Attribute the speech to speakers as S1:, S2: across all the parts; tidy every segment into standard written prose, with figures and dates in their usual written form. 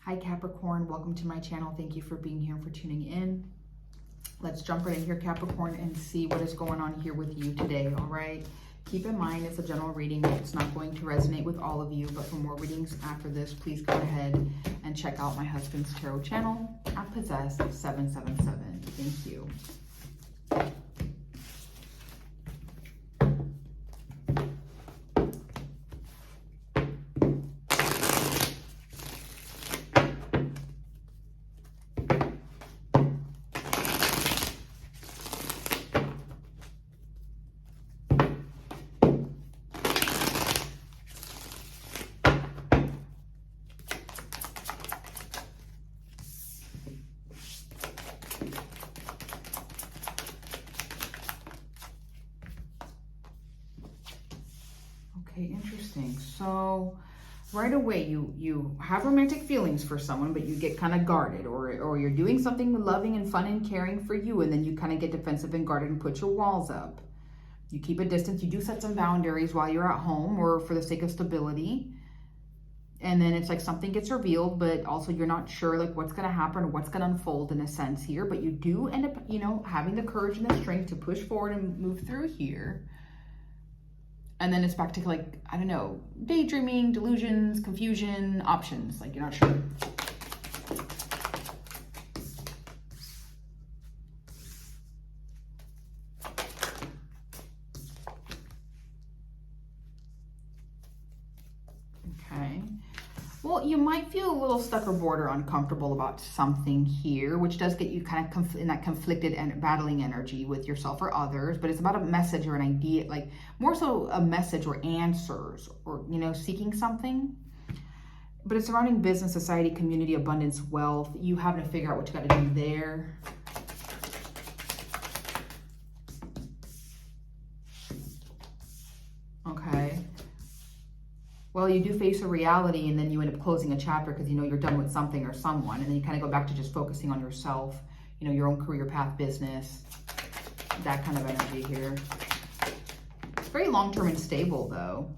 S1: Hi Capricorn, welcome to my channel. Thank you for being here and for tuning in. Let's jump right in here, Capricorn, and see what is going on here with you today, all right? Keep in mind, it's a general reading. It's not going to resonate with all of you, but for more readings after this, please go ahead and check out my husband's tarot channel at Possessed777. Thank you. Okay, interesting. So right away you have romantic feelings for someone, but you get kind of guarded, or you're doing something loving and fun and caring for you, and then you kind of get defensive and guarded and put your walls up. You keep a distance. You do set some boundaries while you're at home or for the sake of stability. And then it's like something gets revealed, but also you're not sure like what's going to happen or what's going to unfold in a sense here. But you do end up, you know, having the courage and the strength to push forward and move through here. And then it's back to like, I don't know, daydreaming, delusions, confusion, options. Like you're not sure. Okay. Well, you might feel a little stuck or bored or uncomfortable about something here, which does get you kind of in that conflicted and battling energy with yourself or others. But it's about a message or an idea, like more so a message or answers or, you know, seeking something. But it's surrounding business, society, community, abundance, wealth. You having to figure out what you got to do there. Okay. Well, you do face a reality and then you end up closing a chapter because you know you're done with something or someone, and then you kind of go back to just focusing on yourself, you know, your own career path, business, that kind of energy here. It's very long-term and stable though.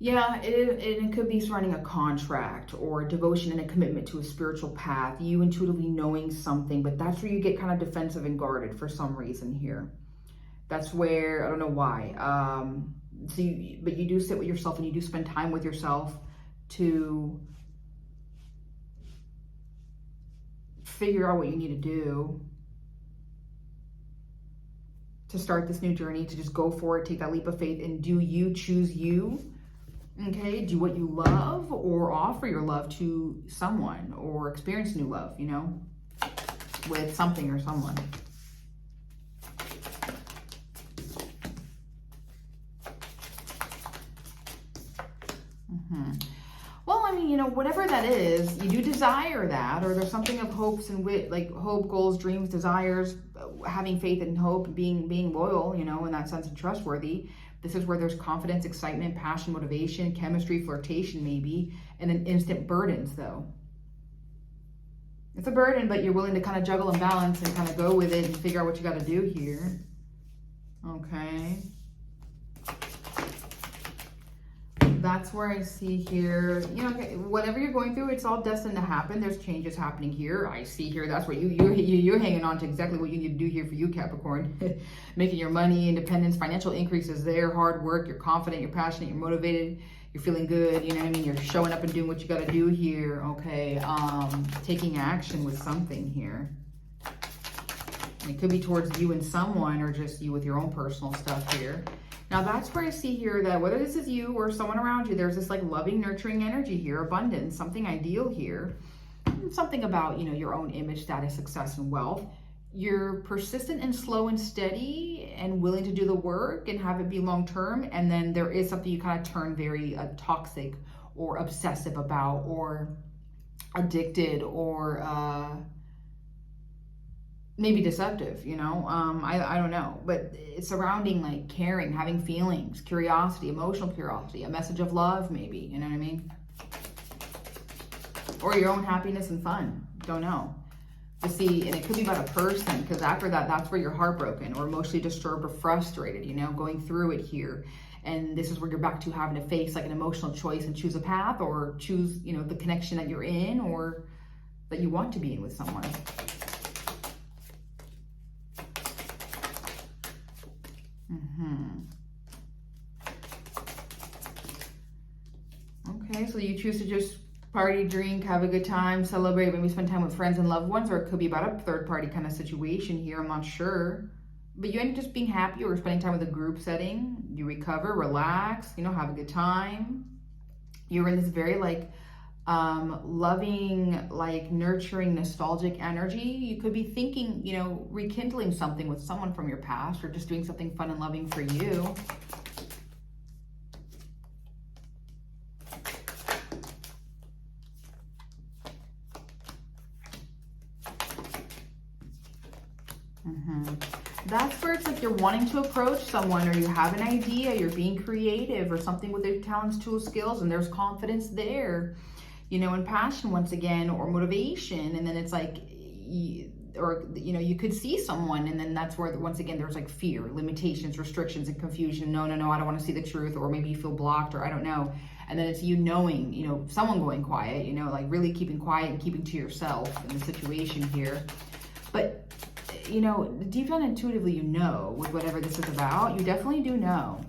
S1: Yeah, it could be surrounding a contract or devotion and a commitment to a spiritual path, you intuitively knowing something, but that's where you get kind of defensive and guarded for some reason here. That's where, I don't know why. But you do sit with yourself and you do spend time with yourself to figure out what you need to do to start this new journey, to just go for it, take that leap of faith, and do you choose you. Okay, do what you love or offer your love to someone or experience new love, you know, with something or someone. Well, I mean, you know, whatever that is, you do desire that, or there's something of hopes and like hope, goals, dreams, desires, having faith and hope, being loyal, you know, in that sense, and trustworthy. This is where there's confidence, excitement, passion, motivation, chemistry, flirtation maybe, and then instant burdens though. It's a burden, but you're willing to kind of juggle and balance and kind of go with it and figure out what you got to do here. Okay. That's where I see here, you know, whatever you're going through, it's all destined to happen. There's changes happening here. I see here, that's what you're hanging on to exactly what you need to do here for you, Capricorn. Making your money, independence, financial increases there, hard work, you're confident, you're passionate, you're motivated, you're feeling good, you know what I mean? You're showing up and doing what you got to do here, okay? Taking action with something here. And it could be towards you and someone, or just you with your own personal stuff here. Now that's where I see here that whether this is you or someone around you, there's this like loving, nurturing energy here, abundance, something ideal here, something about, you know, your own image, status, success, and wealth. You're persistent and slow and steady and willing to do the work and have it be long-term. And then there is something you kind of turn very toxic or obsessive about, or addicted, or maybe deceptive, you know, I don't know, but it's surrounding like caring, having feelings, curiosity, emotional curiosity, a message of love maybe, you know what I mean? or your own happiness and fun. Don't know. To see, and it could be about a person, because after that, that's where you're heartbroken or emotionally disturbed or frustrated, you know, going through it here. And this is where you're back to having to face like an emotional choice and choose a path, or choose, you know, the connection that you're in or that you want to be in with someone. Okay, so you choose to just party, drink, have a good time, celebrate, maybe spend time with friends and loved ones, or it could be about a third party kind of situation here. I'm not sure. But you end up just being happy or spending time with a group setting. You recover, relax, you know, have a good time. You're in this very like loving, like nurturing, nostalgic energy. You could be thinking, you know, rekindling something with someone from your past, or just doing something fun and loving for you. That's where it's like you're wanting to approach someone, or you have an idea, you're being creative or something with their talents, tools, skills, and there's confidence there, you know, and passion once again, or motivation. And then it's like, or, you know, you could see someone, and then that's where once again there's like fear, limitations, restrictions, and confusion. No, I don't want to see the truth, or maybe you feel blocked, or I don't know. And then it's you knowing, you know, someone going quiet, you know, like really keeping quiet and keeping to yourself in the situation here. But you know, deep down intuitively, you know, with whatever this is about, you definitely do know.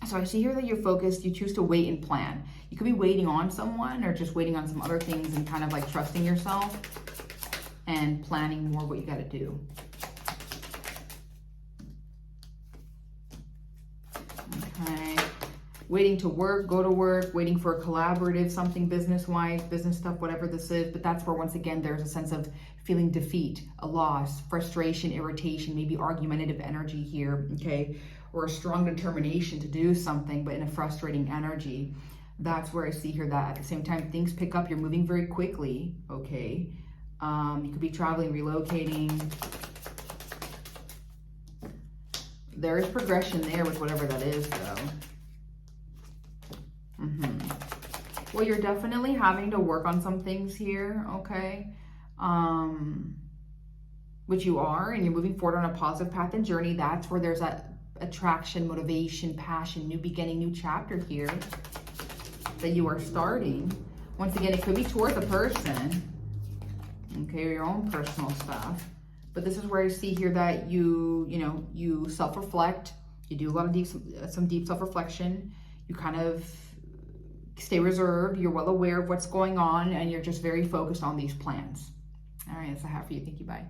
S1: So I see here that you're focused, you choose to wait and plan. You could be waiting on someone, or just waiting on some other things, and kind of like trusting yourself and planning more what you got to do. Okay. Waiting to work, go to work, waiting for a collaborative, something business-wise, business stuff, whatever this is. But that's where, once again, there's a sense of feeling defeat, a loss, frustration, irritation, maybe argumentative energy here, okay? Or a strong determination to do something, but in a frustrating energy. That's where I see here that at the same time, things pick up, you're moving very quickly, okay? You could be traveling, relocating. There is progression there with whatever that is, though. Well, you're definitely having to work on some things here, okay? Which you are, and you're moving forward on a positive path and journey. That's where there's that attraction, motivation, passion, new beginning, new chapter here that you are starting. Once again, it could be towards a person, okay, or your own personal stuff. But this is where I see here that you know, you self-reflect. You do a lot of some deep self-reflection. You kind of stay reserved. You're well aware of what's going on, and you're just very focused on these plans. All right, that's all I have for you. Thank you. Bye.